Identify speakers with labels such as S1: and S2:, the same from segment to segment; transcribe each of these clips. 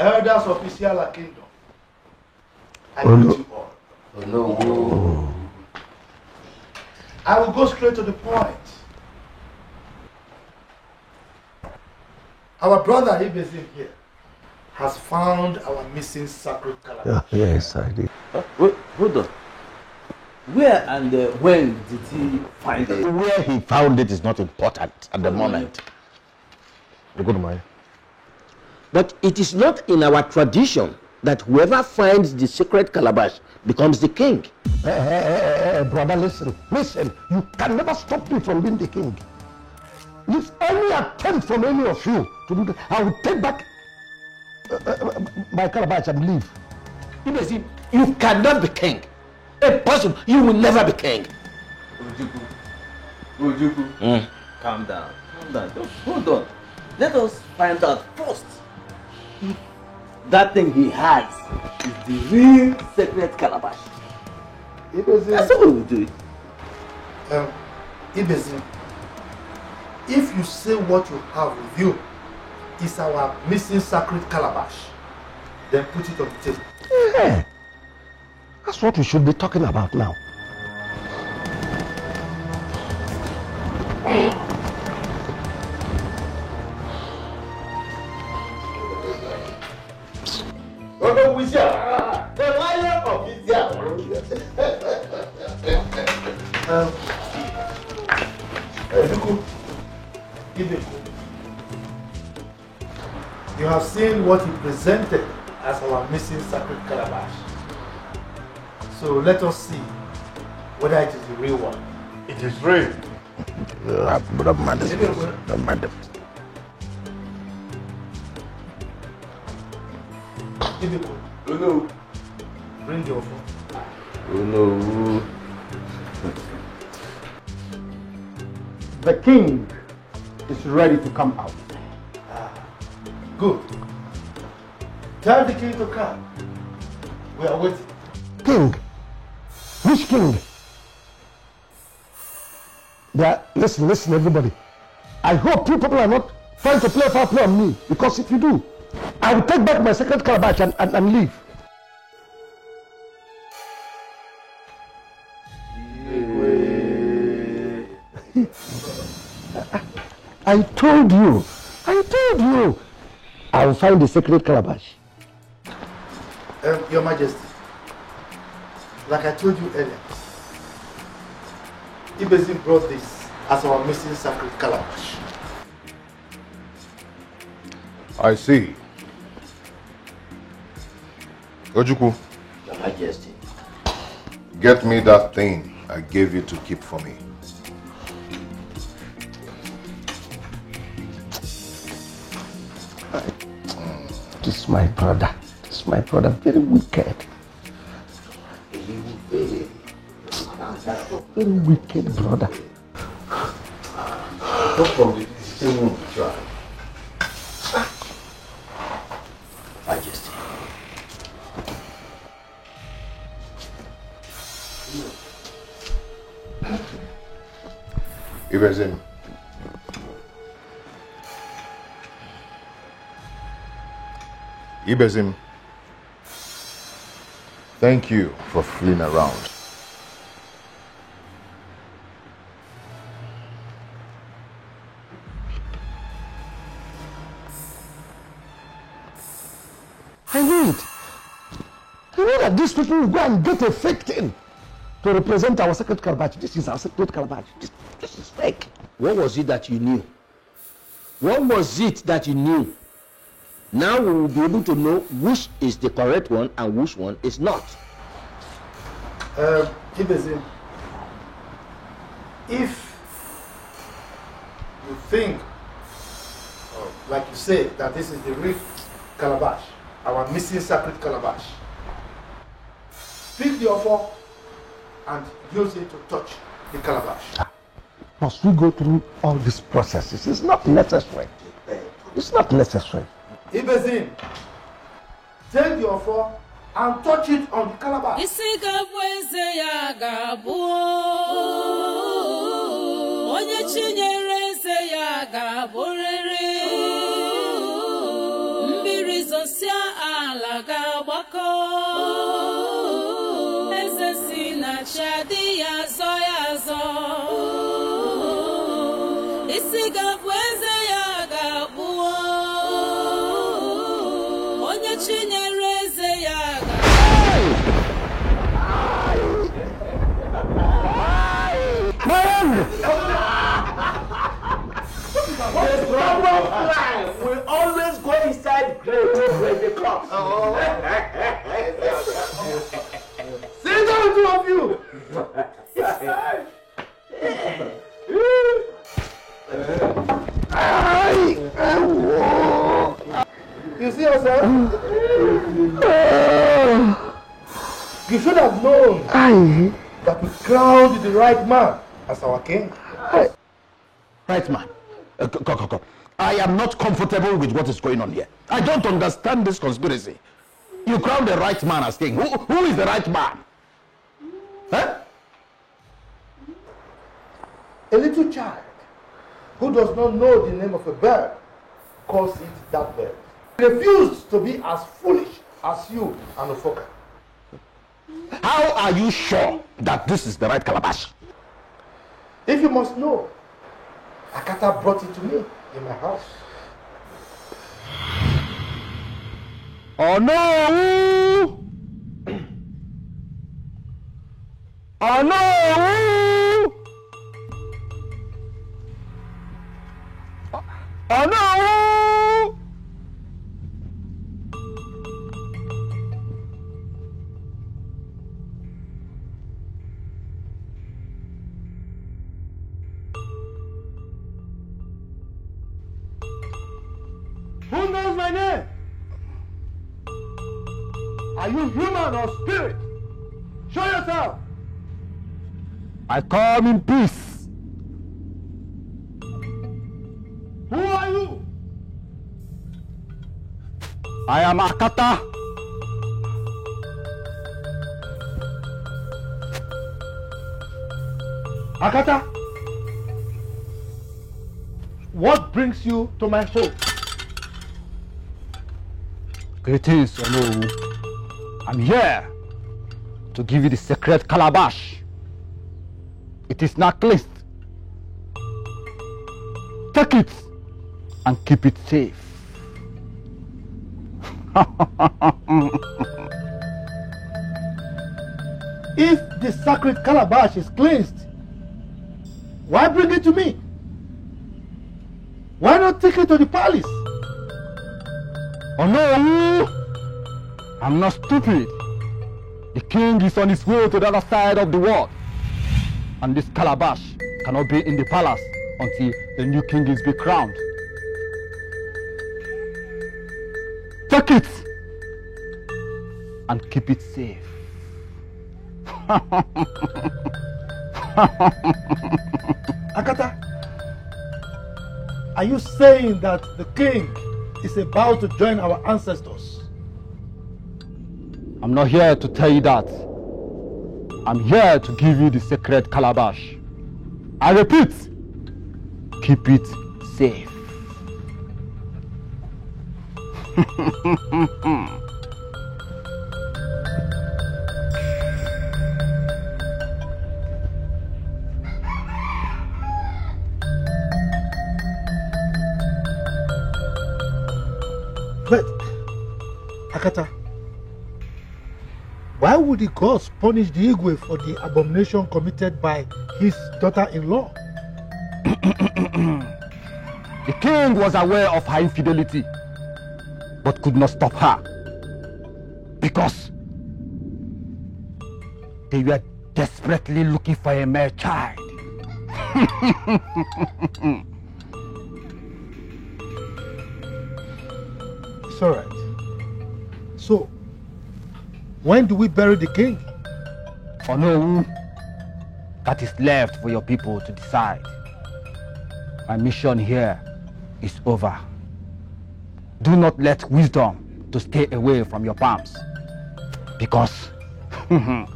S1: elders of Isiala kingdom, I greet you all.
S2: Oh no.
S1: I will go straight to the point. Our brother Ibezim here has found our missing sacred calabash.
S3: Yes, I did.
S2: Wait, hold on. Where and when did he find it?
S3: Where he found it is not important at the moment. Good man.
S4: But it is not in our tradition that whoever finds the sacred calabash becomes the king.
S3: Brother, listen. You can never stop me from being the king. If any attempt from any of you to do that, I will take back my calabash and leave.
S4: You cannot be king. Impossible. You will never be king.
S2: Ojuku. Calm down. Just hold on. Let us find out first if that thing he has is the real sacred calabash. That's how we will do it.
S1: Ibezim, if you say what you have with you is our missing sacred calabash, then put it on the table.
S3: Yeah. That's what we should be talking about now.
S1: The lion of you have seen what he presented as our missing sacred calabash. So let us see whether it is the real one.
S3: It is real. Madam.
S1: Oh no. Bring your phone.
S2: Oh no.
S5: The king is ready to come out.
S1: Good. Tell the king to come. We are waiting.
S3: King? Which king? Listen, everybody. I hope you people are not trying to play foul play on me, because if you do, I will take back my sacred calabash and leave. I told you. I will find the sacred calabash.
S1: Your Majesty, like I told you earlier, Ibezim brought this as our missing sacred calabash.
S6: I see. Ojuku.
S4: Your Majesty.
S6: Get me that thing I gave you to keep for me.
S3: This is my brother. Very wicked. Very wicked brother.
S6: Come from the same room to try.
S4: Majesty.
S6: Ibezim. Ibezim. Thank you for fooling around.
S3: I knew it. I knew that these people will go and get a fake thing to represent our sacred calabash. This is our sacred calabash. This is fake.
S4: What was it that you knew? What was it that you knew? Now we will be able to know which is the correct one and which one is not.
S1: Ibezim, if you think, like you say, that this is the real calabash, our missing sacred calabash, pick the offer and use it to touch the calabash.
S3: Must we go through all these processes? It's not necessary. It's not necessary.
S1: Ibezim, take the offer and touch it on the calabash.
S7: isi ga-abụ eze ya ga-abụọ onye chinyere eze ya
S2: we always go inside grave to break the crops.
S1: Sit down, two of you. You see yourself? You should have known that we crowned the right man as our king.
S3: Right man. Go. I am not comfortable with what is going on here. I don't understand this conspiracy. You crown the right man as king. Who is the right man? Huh?
S1: A little child who does not know the name of a bird calls it that bird. He refused to be as foolish as you and Ofoka.
S3: How are you sure that this is the right calabash?
S1: If you must know, Akata brought it to me in my house.
S3: Oh no! Oh no! Oh no!
S1: Who knows my name? Are you human or spirit? Show yourself.
S3: I come in peace.
S1: Who are you?
S3: I am Akata.
S1: Akata, what brings you to my home?
S5: Greetings, Onowu. I'm here to give you the secret calabash. It is not cleansed. Take it and keep it safe.
S1: If the sacred calabash is cleansed, why bring it to me? Why not take it to the palace?
S5: Oh no! I'm not stupid. The king is on his way to the other side of the world. And this calabash cannot be in the palace until the new king is be crowned. Take it and keep it safe.
S1: Akata, are you saying that the king is about to join our ancestors?
S5: I'm not here to tell you that. I'm here to give you the sacred calabash. I repeat, keep it safe.
S1: But, Akata, why would the gods punish the Igwe for the abomination committed by his daughter-in-law?
S5: The king was aware of her infidelity, but could not stop her, because they were desperately looking for a male child.
S1: It's all right. So, when do we bury the king?
S5: Oh no, that is left for your people to decide. My mission here is over. Do not let wisdom to stay away from your palms, because a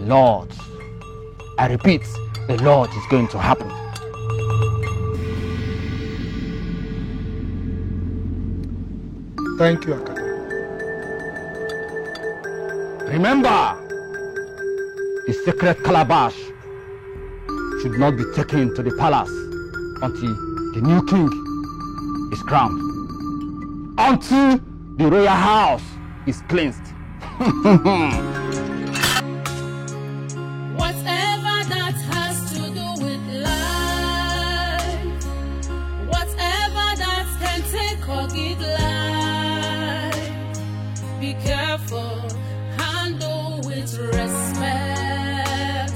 S5: lot, I repeat, a lot is going to happen.
S1: Thank you, Akata.
S5: Remember, the sacred calabash should not be taken to the palace until the new king is crowned until the royal house is cleansed.
S7: Whatever that has to do with life, whatever that can take or give life, be careful, handle with respect,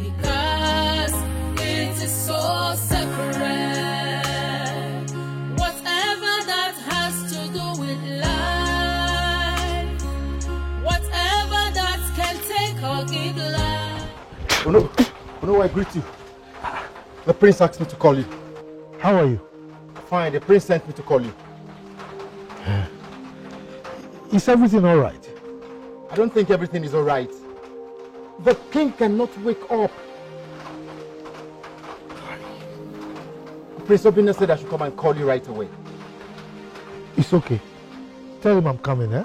S7: because it is so sacred. Whatever that has to do with life, whatever that can take or give life.
S1: No, I greet you. The prince asked me to call you.
S3: How are you?
S1: Fine, the prince sent me to call you.
S3: Is everything all right?
S1: I don't think everything is all right. The king cannot wake up. Prince Obinna said I should come and call you right away.
S3: It's okay. Tell him I'm coming, eh?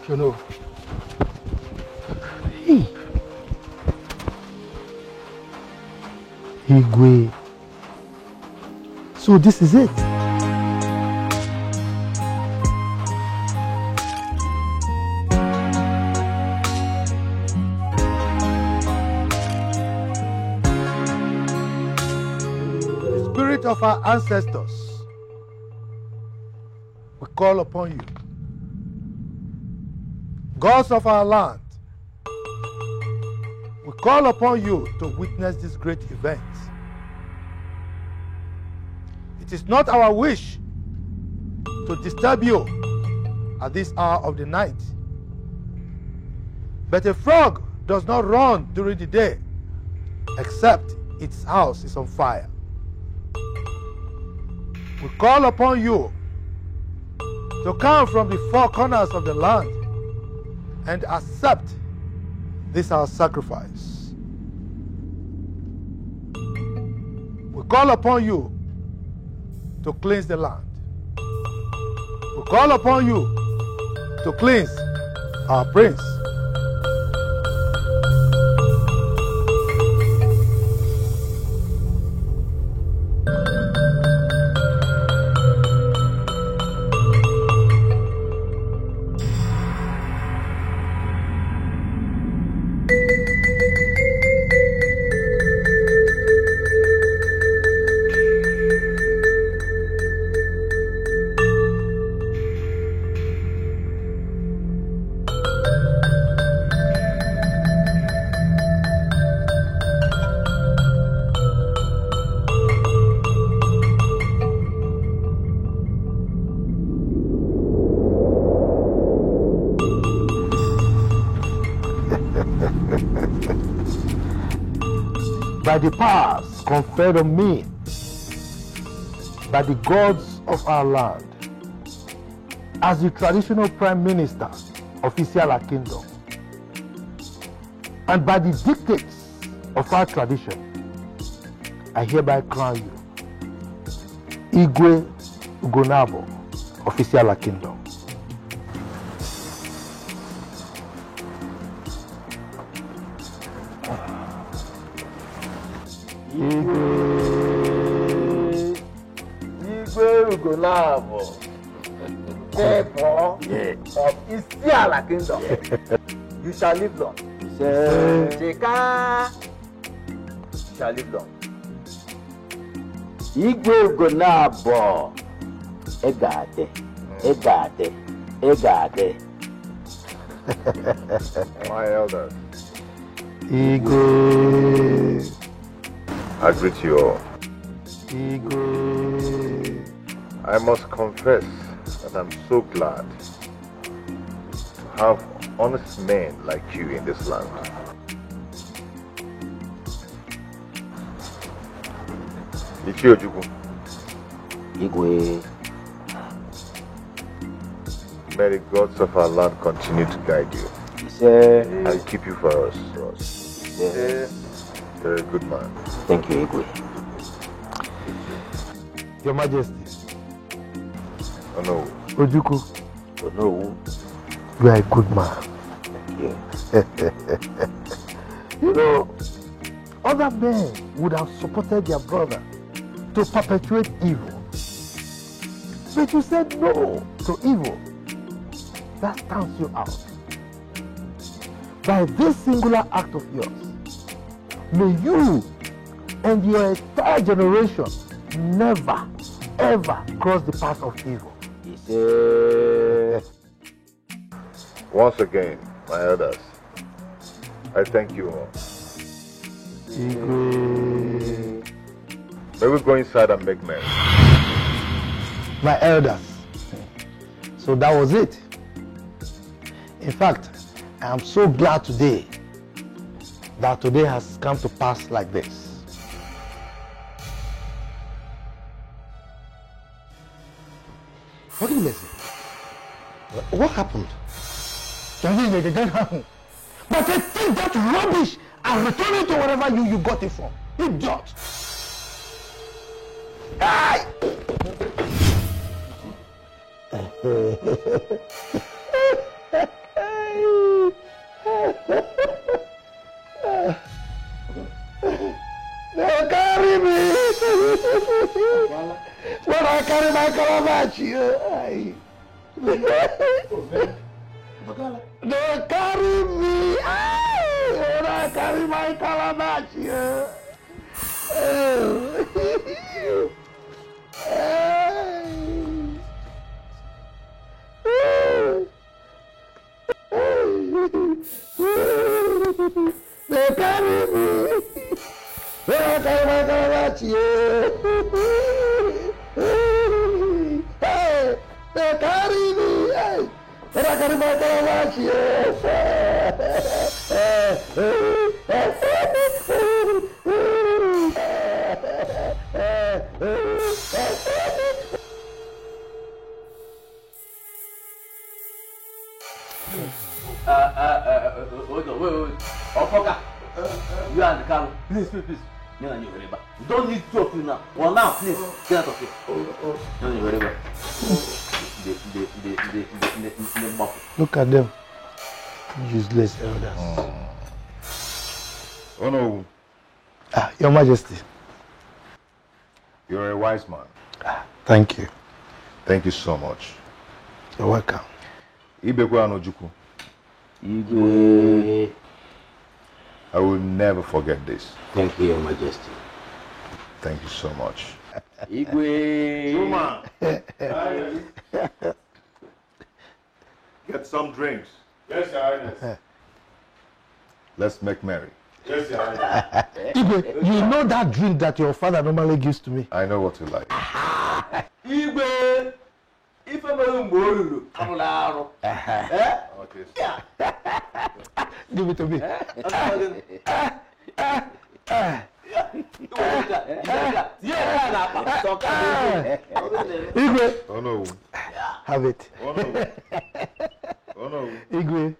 S1: You know.
S3: Hey. Igwe. So this is it.
S1: The spirit of our ancestors, we call upon you. Gods of our land, we call upon you to witness this great event. It is not our wish to disturb you at this hour of the night. But a frog does not run during the day, except its house is on fire. We call upon you to come from the four corners of the land and accept this our sacrifice. We call upon you to cleanse the land. We call upon you to cleanse our prince.
S3: By the powers conferred on me by the gods of our land, as the traditional prime minister of Isiala Kingdom, and by the dictates of our tradition, I hereby crown you Igwe Ugonabo of Isiala Kingdom.
S2: Igwe Ugonabo, therefore, of Isiala Kingdom, you shall live long. Chika, you shall live long. Igwe Ugonabo, Egade.
S6: My elders,
S3: Igwe.
S6: I greet you all.
S3: Igwe.
S6: I must confess that I'm so glad to have honest men like you in this land. Ichiojuku,
S2: Igwe.
S6: may the gods of our land continue to guide you and keep you for us. You're a good man.
S2: Thank you, Igwe.
S3: Your Majesty.
S6: Oh no.
S3: Ojuku.
S2: Oh no.
S3: You are a good man.
S2: Thank you.
S3: You know, other men would have supported their brother to perpetuate evil. But you said no to evil. That stands you out. By this singular act of yours, may you and your entire generation never, ever cross the path of evil.
S6: Once again, my elders, I thank you all. May we go inside and make merry.
S3: My elders. So that was it. In fact, I am so glad today that today has come to pass like this. What did you say? What happened? But I take that rubbish and return it to wherever you got it from. Idiot! Aye! They carry me! When I carry my calabash, they carry me! When I carry my calabash, they carry me! When I carry my calabash, they carry me! When I carry my calabash,
S2: wait. Ofoka, you and the car, please. You don't need to talk to you now. Well, now, please, get out of here.
S3: Look at them, useless elders.
S6: Oh no.
S3: Your Majesty.
S6: You're a wise man.
S3: Thank you.
S6: Thank you so much.
S3: You're welcome.
S6: Ibekwe Anojuku.
S2: Igwe.
S6: I will never forget this.
S2: Thank you, Your Majesty.
S6: Thank you so much.
S2: Igwe.
S6: Zuma. Get some drinks.
S1: Yes, Your Highness.
S6: Let's make merry.
S1: Yes, Your Highness.
S3: Igwe, you know that drink that your father normally gives to me?
S6: I know what you like.
S2: Igwe. If I'm a little
S6: Okay.
S3: Give it to me. Igwe.
S6: Oh no.
S3: Have it.
S6: Oh no. Oh no.
S3: Igwe.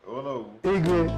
S6: Oh no.
S3: Igwe.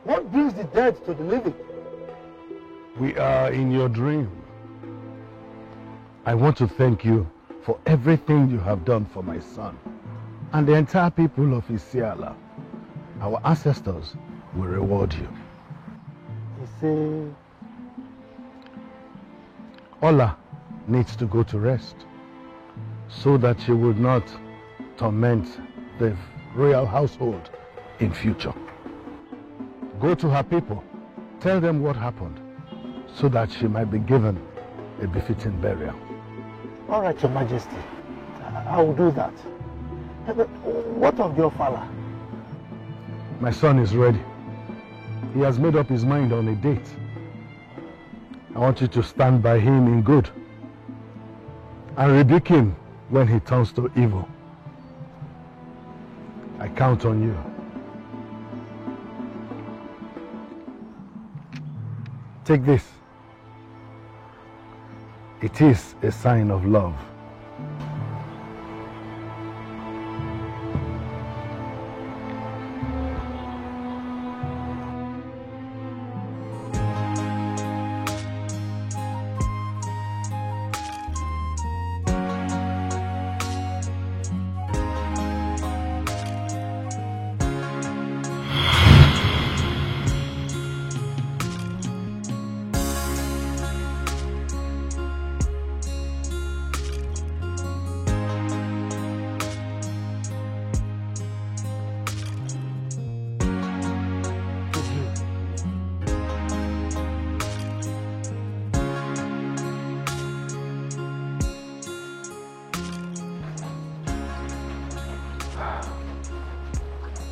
S3: What brings the dead to the living?
S8: We are in your dream. I want to thank you for everything you have done for my son and the entire people of Isiala. Our ancestors will reward you.
S3: You say,
S8: Ola needs to go to rest so that she would not torment the royal household in future. Go to her people, tell them what happened so that she might be given a befitting burial.
S3: all right, Your Majesty. I will do that. But what of your father?
S8: My son is ready. He has made up his mind on a date. I want you to stand by him in good and rebuke him when he turns to evil. I count on you. Take this. It is a sign of love.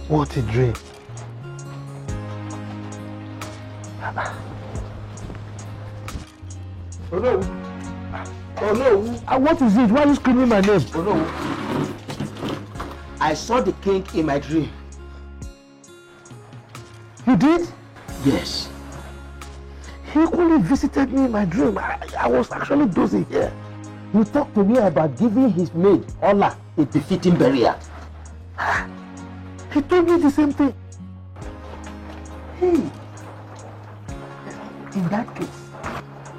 S8: What a dream.
S3: Oh no. Oh no. What is it? Why are you screaming my name?
S4: Oh no. I saw the king in my dream.
S3: You did?
S4: Yes.
S3: He equally visited me in my dream. I was actually dozing here.
S4: He talked to me about giving his maid, Ola, a befitting burial.
S3: He told me the same thing. Hey, in that case,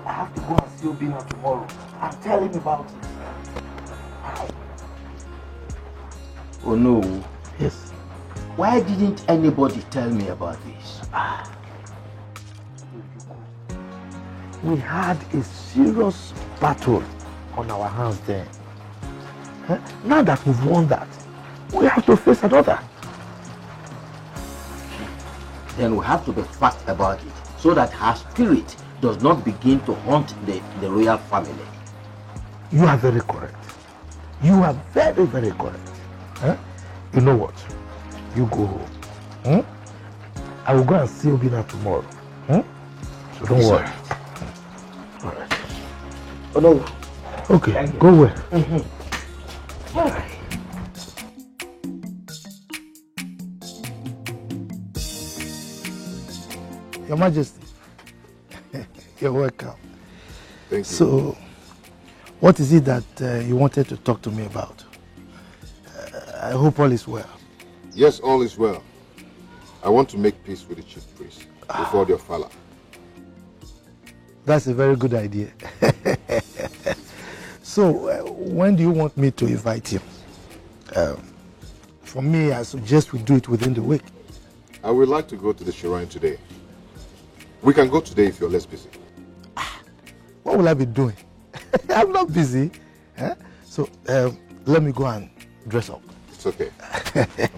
S3: I have to go and see Obina tomorrow and tell him about it.
S4: Oh no.
S3: Yes.
S4: Why didn't anybody tell me about this?
S3: We had a serious battle on our hands then. Now that we've won that, we have to face another.
S4: Then we have to be fast about it so that her spirit does not begin to haunt the royal family.
S3: You are very correct. You are very, very correct. You know what? You go home. I will go and see Obina tomorrow. So don't worry. All right.
S4: Oh no.
S3: Okay, go where?
S4: All right.
S3: Your Majesty, you're welcome.
S6: Thank you.
S3: So, what is it that you wanted to talk to me about? I hope all is well.
S6: Yes, all is well. I want to make peace with the chief priest before the Ofala.
S3: That's a very good idea. So, when do you want me to invite him? For me, I suggest we do it within the week.
S6: I would like to go to the shrine today. We can go today if you're less busy.
S3: What will I be doing? I'm not busy. So, let me go and dress up.
S6: It's okay.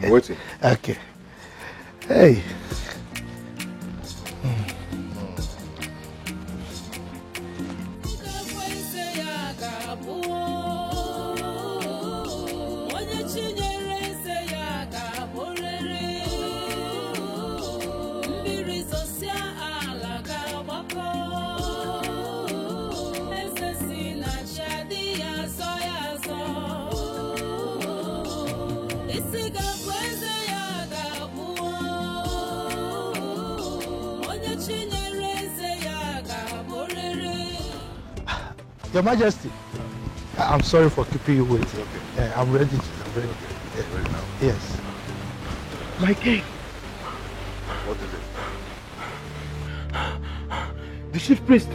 S6: I'm waiting.
S3: Okay. Hey. Your Majesty, I'm sorry for keeping you waiting. Okay. I'm ready. I'm ready.
S6: Okay. Ready now?
S3: Yes. My king.
S6: What is it?
S3: The chief priest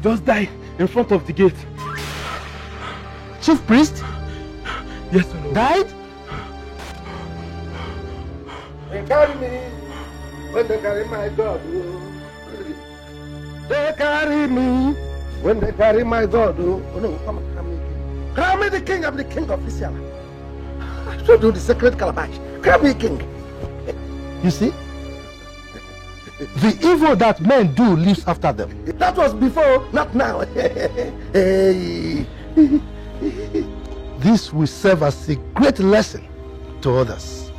S3: just died in front of the gate. Chief priest? Yes or no? Died?
S9: They carry me when they carry my God. They carry me when they carry my God. Oh no, come on, crown me king. Crown me the king. I'm the king of Isiala. I should do the sacred calabash. Crown me king.
S3: You see? The evil that men do lives after them.
S9: That was before, not now. Hey.
S3: This will serve as a great lesson to others.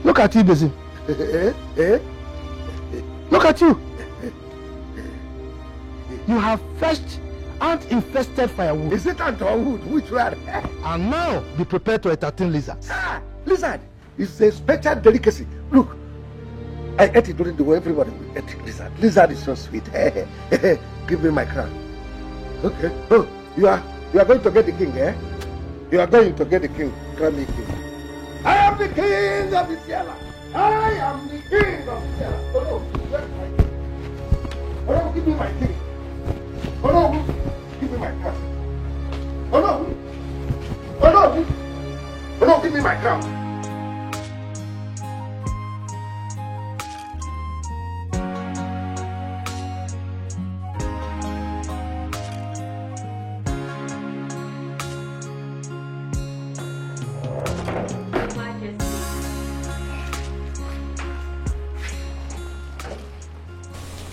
S3: Look at you, Bezim. Look at you. You have fetched ant-infested firewood.
S9: Is it ant or wood? Which one?
S3: And now be prepared to entertain lizards.
S9: Ah, lizard is a special delicacy. Look, I ate it during the war. Everybody will eat lizard. Lizard is so sweet. Give me my crown. Okay. Oh, you are going to get the king, eh? You are going to get the king. Crown me king. I am the king of Isiala. I am the king of Isiala. Oh no, where's my king? Oh no, give me my king. Oh no, give me my crown. Oh no. Oh no. Oh no, give me my crown.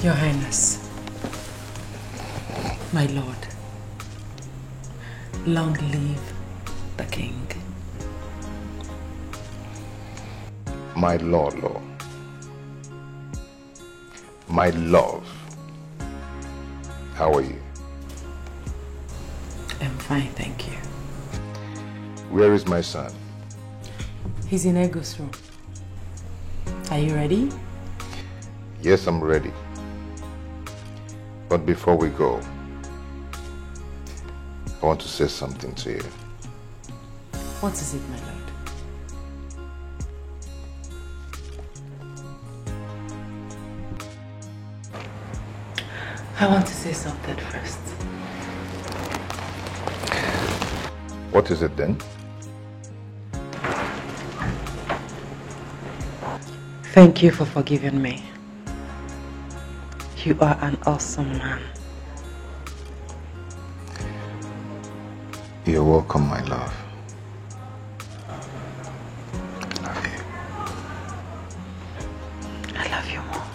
S10: Your Highness, my lord, long live the king.
S6: My lord, my love, how are you?
S10: I'm fine, thank you.
S6: Where is my son?
S10: He's in Ego's room. Are you ready?
S6: Yes, I'm ready. But before we go, I want to say something to you.
S10: What is it, my lord? I want to say something first.
S6: What is it then?
S10: Thank you for forgiving me. You are an awesome man.
S6: You're welcome, my love.
S10: I love you more.